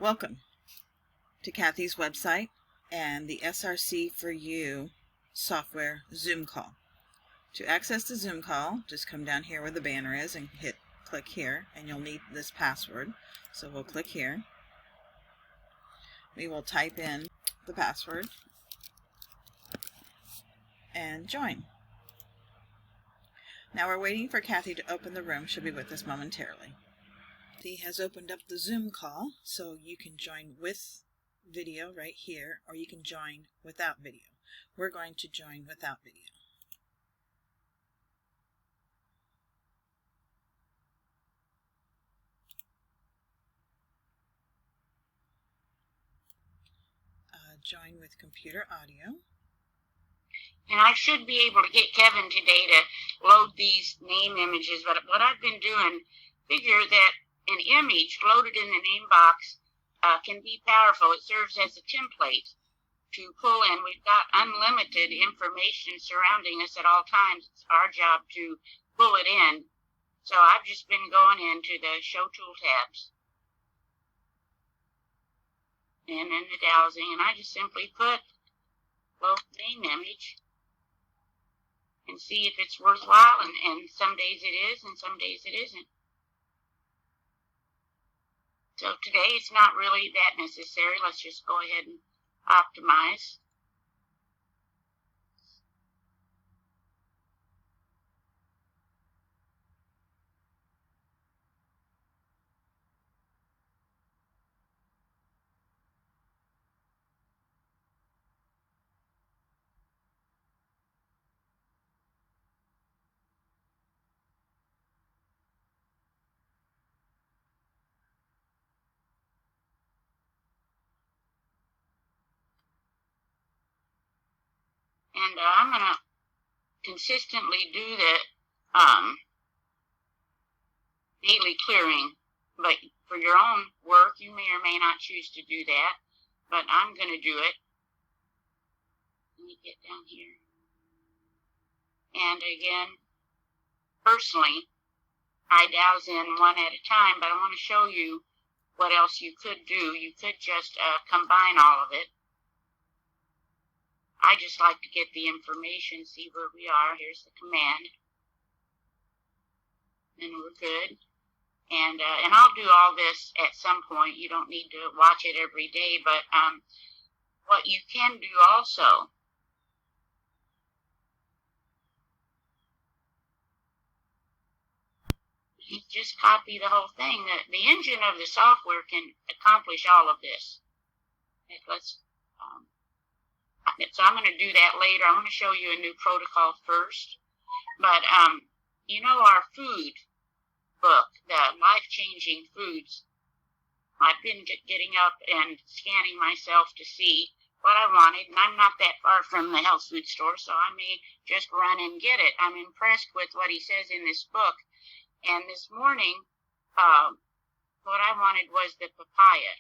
Welcome to Cathy's website and the SRC4U software Zoom call. To access the Zoom call, just come down here where the banner is and click here, and you'll need this password. So we'll click here. We will type in the password and join. Now we're waiting for Cathy to open the room. She'll be with us momentarily. Cathy has opened up the Zoom call, so you can join with video right here, or you can join without video. We're going to join without video. Join with computer audio. And I should be able to get Kevin today to load these name images, but what I've been doing, figure that an image loaded in the name box can be powerful. It serves as a template to pull in. We've got unlimited information surrounding us at all times. It's our job to pull it in. So I've just been going into the Show Tool tabs and in the dowsing, and I just simply put name image and see if it's worthwhile, and some days it is and some days it isn't. So today it's not really that necessary. Let's just go ahead and optimize. And I'm going to consistently do the daily clearing. But for your own work, you may or may not choose to do that. But I'm going to do it. Let me get down here. And again, personally, I douse in one at a time, but I want to show you what else you could do. You could just combine all of it. I just like to get the information, see where we are. Here's the command. And we're good. And I'll do all this at some point. You don't need to watch it every day. But what you can do also is just copy the whole thing. The engine of the software can accomplish all of this. So I'm going to do that later. I'm going to show you a new protocol first. But, you know, our food book, the life-changing foods, I've been getting up and scanning myself to see what I wanted, and I'm not that far from the health food store, so I may just run and get it. I'm impressed with what he says in this book. And this morning, what I wanted was the papaya.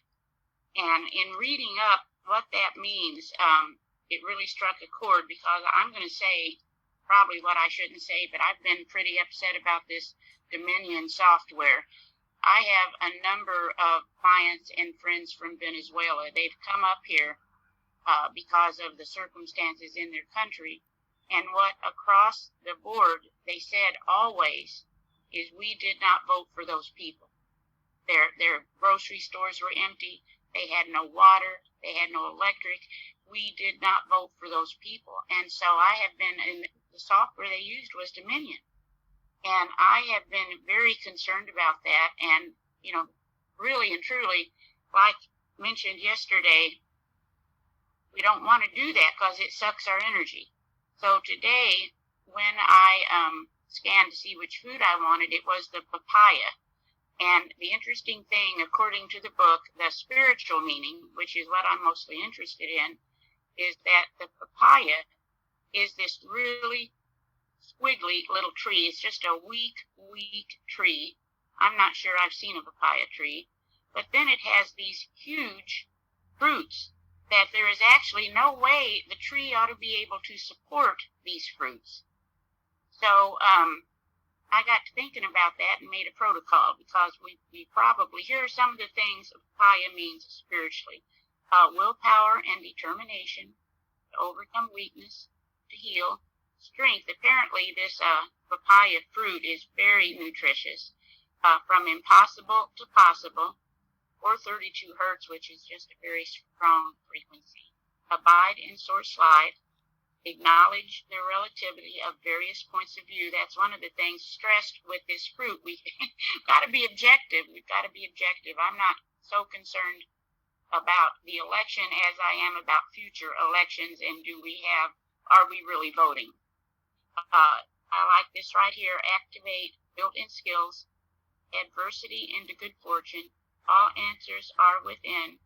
And in reading up what that means, it really struck a chord, because I'm going to say probably what I shouldn't say, but I've been pretty upset about this Dominion software. I have a number of clients and friends from Venezuela. They've come up here because of the circumstances in their country. And what across the board they said always is, we did not vote for those people. Their grocery stores were empty. They had no water. They had no electric. We did not vote for those people. And so I have been, in the software they used was Dominion. And I have been very concerned about that. And, you know, really and truly, like mentioned yesterday, we don't want to do that because it sucks our energy. So today, when I scanned to see which food I wanted, it was the papaya. And the interesting thing, according to the book, the spiritual meaning, which is what I'm mostly interested in, is that the papaya is this really squiggly little tree. It's just a weak tree. I'm not sure I've seen a papaya tree. But then it has these huge fruits that there is actually no way the tree ought to be able to support these fruits. So I got to thinking about that and made a protocol, because we probably, here are some of the things papaya means spiritually. Willpower and determination to overcome weakness, to heal, strength. Apparently this papaya fruit is very nutritious, from impossible to possible, or 32 hertz, which is just a very strong frequency. Abide in source light. Acknowledge the relativity of various points of view. That's one of the things stressed with this fruit. We've got to be objective. We've got to be objective. I'm not so concerned about the election as I am about future elections, and are we really voting? I like this right here. Activate built-in skills, adversity into good fortune. All answers are within.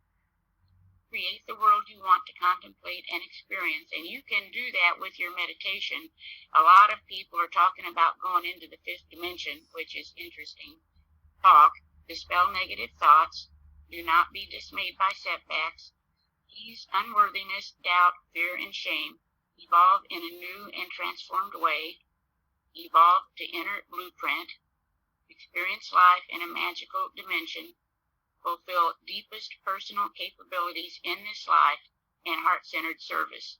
Create the world you want to contemplate and experience. And you can do that with your meditation. A lot of people are talking about going into the fifth dimension, which is interesting. Talk, dispel negative thoughts. Do not be dismayed by setbacks. Ease unworthiness, doubt, fear, and shame. Evolve in a new and transformed way. Evolve to inner blueprint. Experience life in a magical dimension. Fulfill deepest personal capabilities in this life and heart-centered service.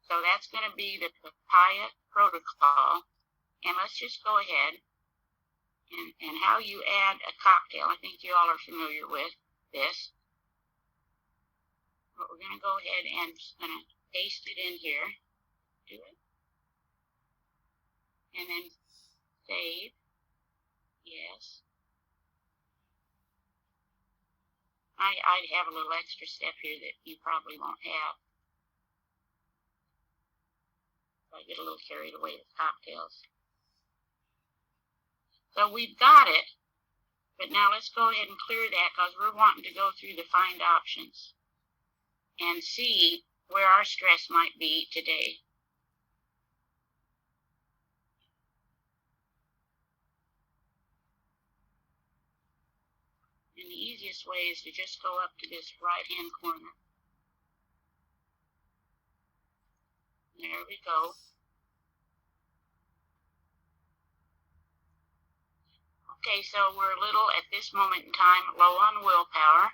So that's going to be the papaya protocol. And let's just go ahead and how you add a cocktail. I think you all are familiar with this. But we're going to go ahead and just going to paste it in here. Do it. And then save. Yes. I'd have a little extra step here that you probably won't have. I get a little carried away with cocktails. So we've got it, but now let's go ahead and clear that, because we're wanting to go through the find options and see where our stress might be today. And the easiest way is to just go up to this right-hand corner. There we go. Okay, so we're a little, at this moment in time, low on willpower.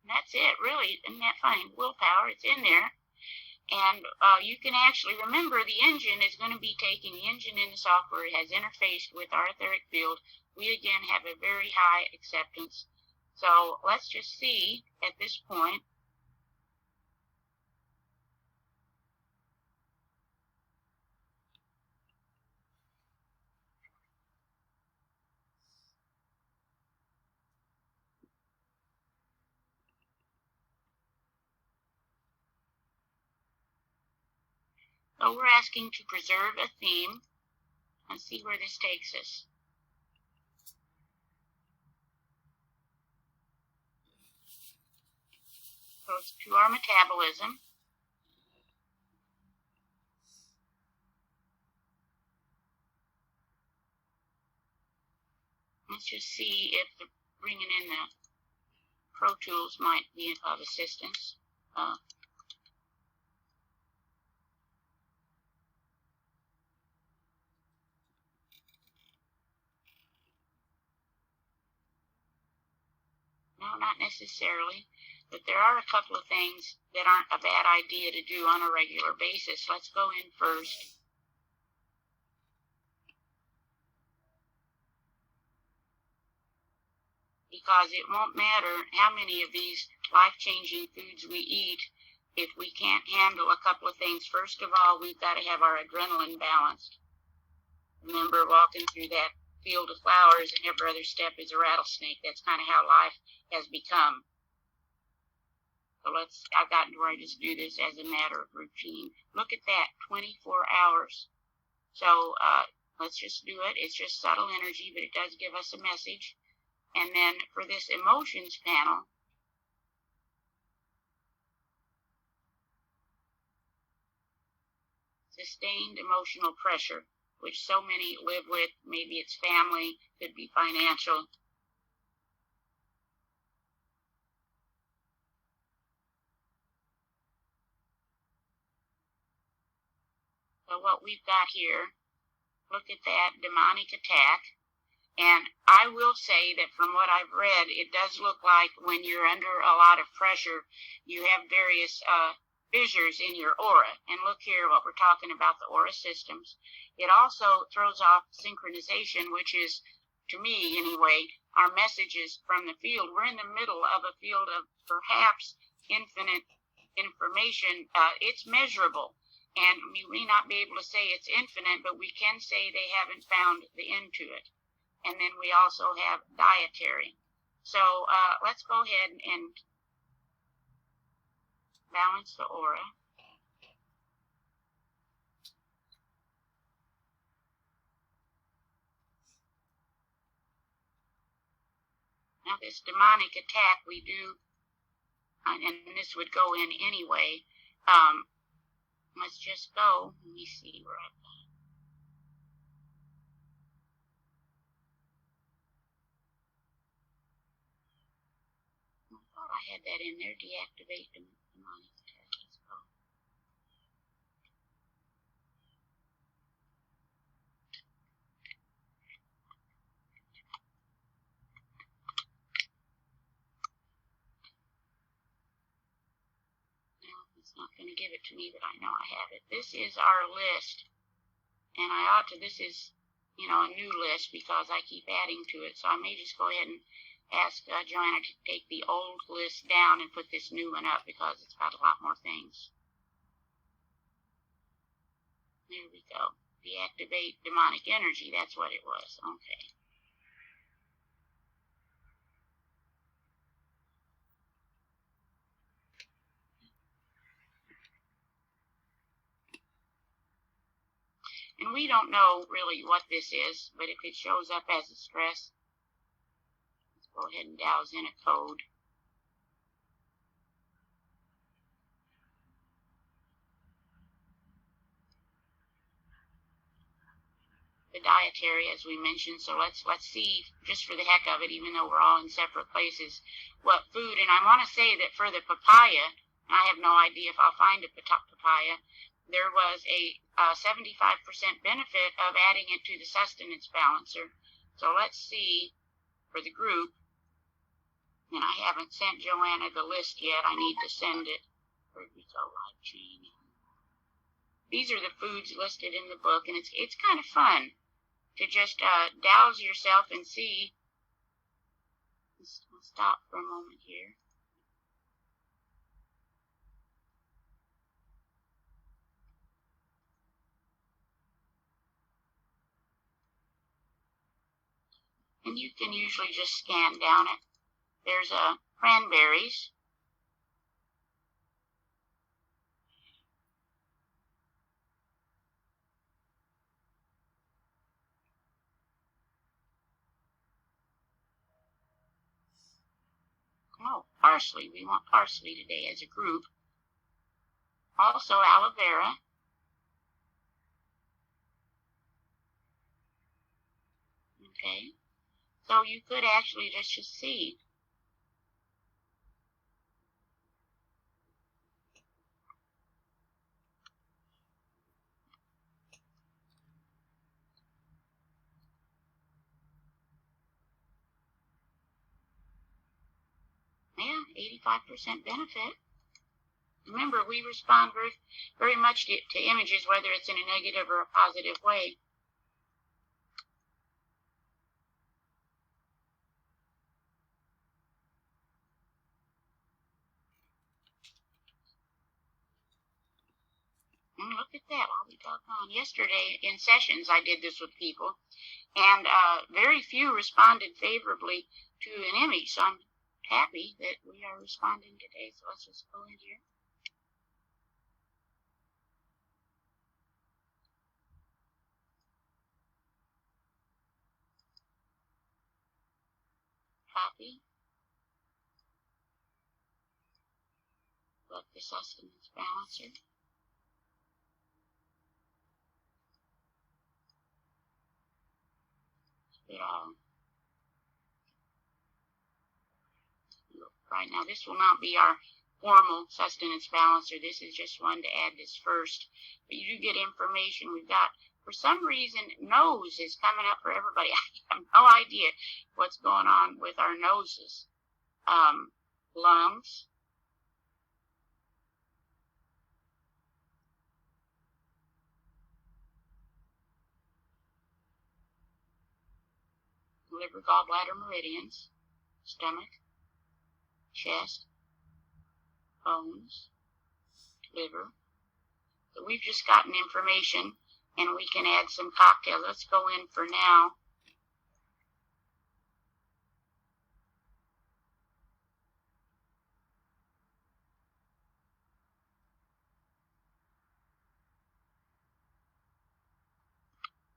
And that's it, really. Isn't that funny? Willpower, it's in there. And you can actually remember the engine is going to be taking the engine in the software. It has interfaced with our etheric field. We again have a very high acceptance. So let's just see at this point. So we're asking to preserve a theme and see where this takes us. So it's to our metabolism. Let's just see if bringing in the Pro Tools might be of assistance. No, not necessarily, but there are a couple of things that aren't a bad idea to do on a regular basis. Let's go in first. Because it won't matter how many of these life-changing foods we eat if we can't handle a couple of things. First of all, we've got to have our adrenaline balanced. Remember, walking through that field of flowers and every other step is a rattlesnake. That's kind of how life has become. So I've gotten to where I just do this as a matter of routine. Look at that, 24 hours. So let's just do it. It's just subtle energy, but it does give us a message. And then for this emotions panel, sustained emotional pressure. which so many live with. Maybe it's family, could be financial. So what we've got here, look at that demonic attack. And I will say that from what I've read, it does look like when you're under a lot of pressure, you have various fissures in your aura. And look here, what we're talking about, the aura systems. It also throws off synchronization, which is, to me anyway, our messages from the field. We're in the middle of a field of perhaps infinite information. It's measurable. And we may not be able to say it's infinite, but we can say they haven't found the end to it. And then we also have dietary. So let's go ahead and balance the aura. Now this demonic attack we do, and this would go in anyway. Let's just go. Let me see where I've got it. I thought I had that in there. Deactivate the demonic attack. Let's go. It's not going to give it to me, but I know I have it. This is our list, and this is, a new list because I keep adding to it, so I may just go ahead and ask Joanna to take the old list down and put this new one up because it's got a lot more things. There we go. Deactivate demonic energy, that's what it was. Okay. And we don't know really what this is, but if it shows up as a stress, let's go ahead and douse in a code. The dietary, as we mentioned, so let's see, just for the heck of it, even though we're all in separate places, what food. And I want to say that for the papaya, I have no idea if I'll find a papaya, there was a 75% benefit of adding it to the sustenance balancer. So let's see for the group, and I haven't sent Joanna the list yet. I need to send it. Where we go, live chain. These are the foods listed in the book, and it's kind of fun to just douse yourself and see. Let's stop for a moment here. And you can usually just scan down it. There's cranberries. Oh, parsley. We want parsley today as a group. Also aloe vera. Okay. So you could actually just see. Yeah, 85% benefit. Remember, we respond very much to images, whether it's in a negative or a positive way. And look at that, I'll be doggone. Yesterday in sessions, I did this with people, and very few responded favorably to an image. So I'm happy that we are responding today. So let's just go in here. Copy. Select the sustenance balancer. right now. This will not be our formal sustenance balancer. This is just one to add this first. But you do get information. We've got, for some reason, nose is coming up for everybody. I have no idea what's going on with our noses. Lungs. Liver, gallbladder, meridians. Stomach. Chest. Bones. Liver. So we've just gotten information, and we can add some cocktails. Let's go in for now.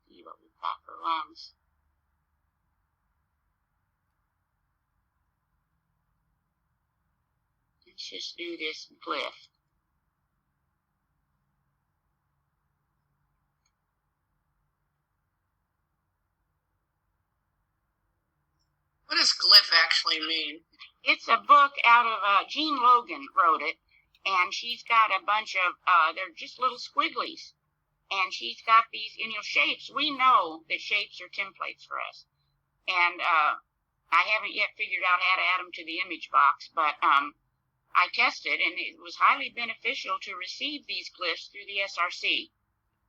See what we've got for lungs. Let's just do this glyph. What does glyph actually mean? It's a book out of, Jean Logan wrote it, and she's got a bunch of, they're just little squigglies, and she's got these, shapes. We know that shapes are templates for us, and I haven't yet figured out how to add them to the image box, but I tested, and it was highly beneficial to receive these glyphs through the SRC.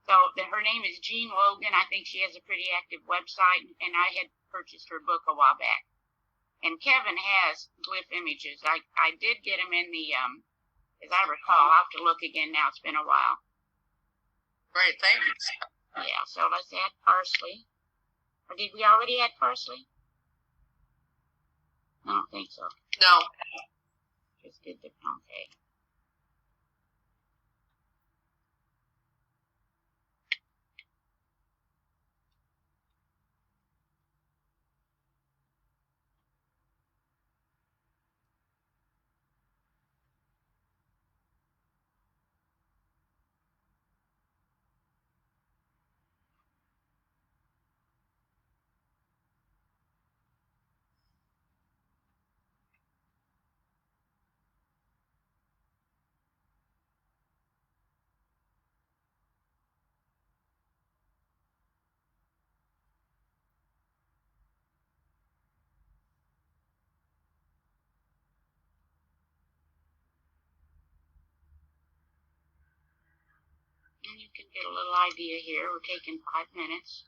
So her name is Jean Logan. I think she has a pretty active website, and I had purchased her book a while back. And Kevin has glyph images. I did get them in the, as I recall, I'll have to look again now. It's been a while. Great, thanks. Yeah, so let's add parsley. Or did we already add parsley? I don't think so. No. Just did the, okay. And you can get a little idea here. We're taking 5 minutes.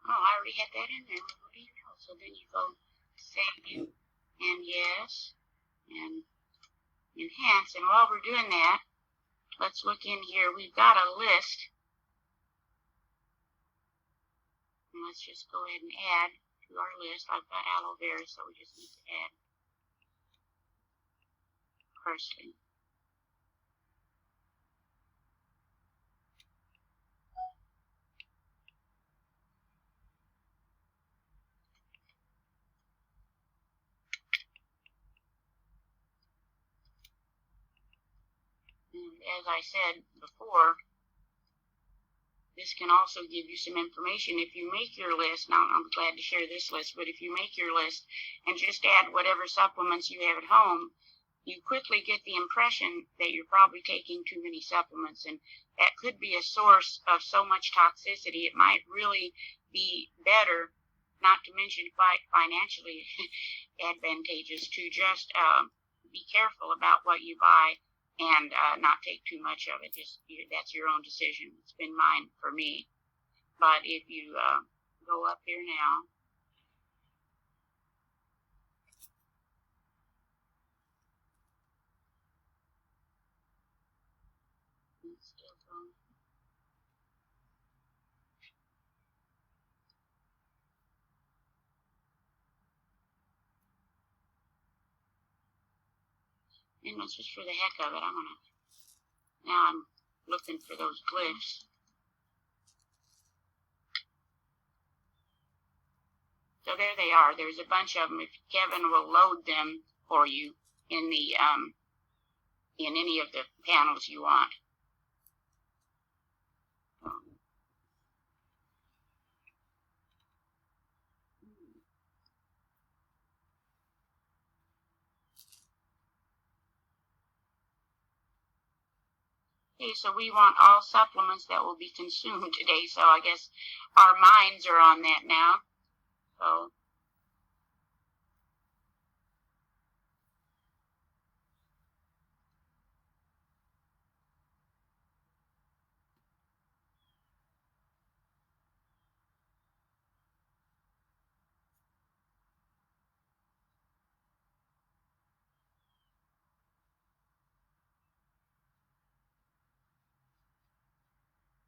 Oh, I already had that in there. What do you know? So then you go save and yes and enhance. And while we're doing that, let's look in here. We've got a list. And let's just go ahead and add to our list. I've got aloe vera, so we just need to add parsley. And as I said before, this can also give you some information. If you make your list, now I'm glad to share this list, but if you make your list and just add whatever supplements you have at home, you quickly get the impression that you're probably taking too many supplements, and that could be a source of so much toxicity. It might really be better, not to mention quite financially advantageous, to just be careful about what you buy and not take too much of it. That's your own decision. It's been mine for me. But if you go up here now, it's still going. And it's just for the heck of it. Now I'm looking for those glyphs. So there they are. There's a bunch of them. If Kevin will load them for you in the in any of the panels you want. Okay, so we want all supplements that will be consumed today. So I guess our minds are on that now. So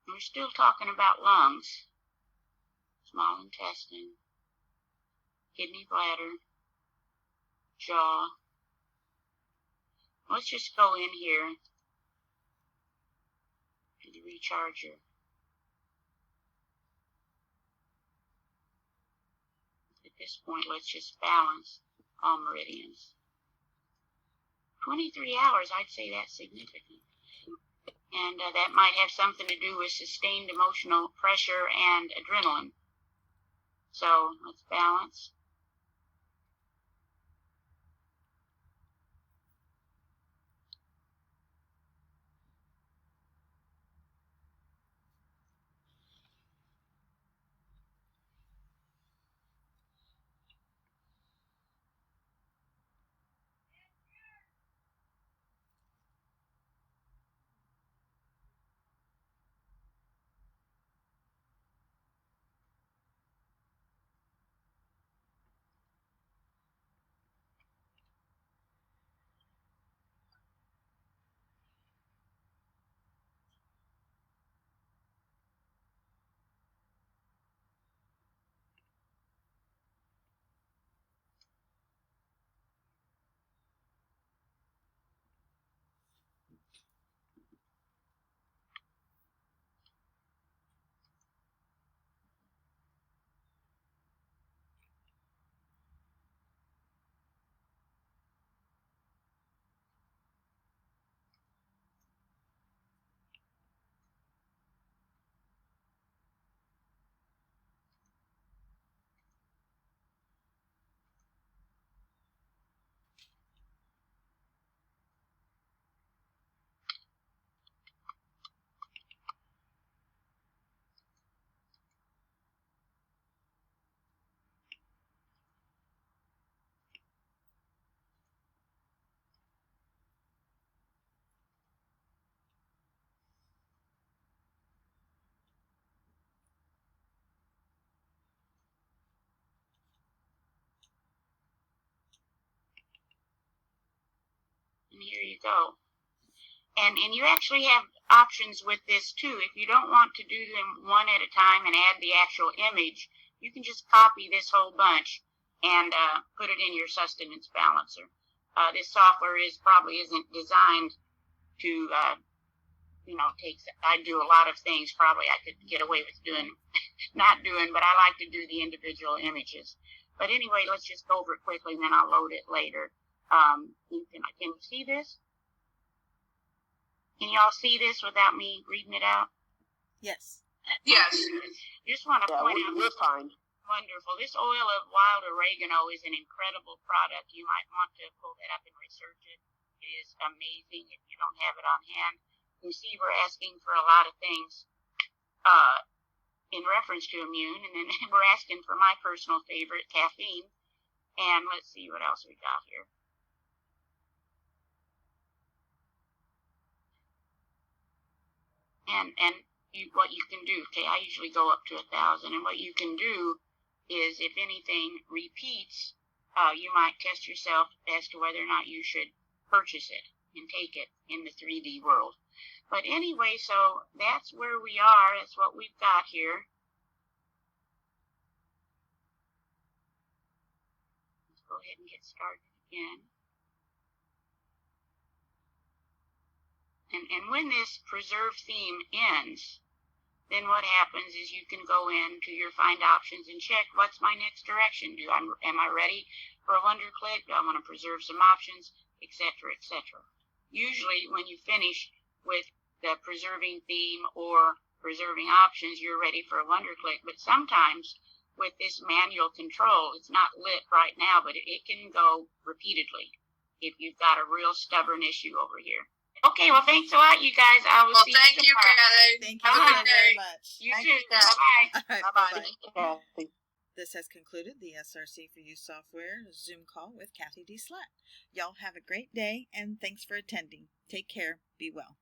we're still talking about lungs, small intestine, kidney, bladder, jaw. Let's just go in here to the recharger. At this point, let's just balance all meridians. 23 hours, I'd say that's significant. And that might have something to do with sustained emotional pressure and adrenaline. So let's balance. And here you go. And you actually have options with this too. If you don't want to do them one at a time and add the actual image, you can just copy this whole bunch and put it in your sustenance balancer. This software probably isn't designed to, I do a lot of things probably I could get away with not doing, but I like to do the individual images. But anyway, let's just go over it quickly and then I'll load it later. Can you see this? Can you all see this without me reading it out? Yes. Yes. Just want to point out. We're fine. Wonderful. This oil of wild oregano is an incredible product. You might want to pull that up and research it. It is amazing if you don't have it on hand. You see, we're asking for a lot of things in reference to immune, and then we're asking for my personal favorite, caffeine. And let's see what else we got here. And what you can do, okay, I usually go up to 1,000, and what you can do is, if anything repeats, you might test yourself as to whether or not you should purchase it and take it in the 3D world. But anyway, so that's where we are. That's what we've got here. Let's go ahead and get started again. And when this preserve theme ends, then what happens is you can go into your find options and check, what's my next direction? Am I ready for a wonder click? Do I want to preserve some options, etc., etc. Usually when you finish with the preserving theme or preserving options, you're ready for a wonder click. But sometimes with this manual control, it's not lit right now, but it can go repeatedly if you've got a real stubborn issue over here. Okay, well, thanks a lot, you guys. I will see you tomorrow. Thank you, Cathy. Thank you Have a good very day. much. You Thank too. you, Cathy. Bye-bye. All right, Bye-bye. bye-bye. This has concluded the SRC4U software Zoom call with CathyDslaght. Y'all have a great day, and thanks for attending. Take care. Be well.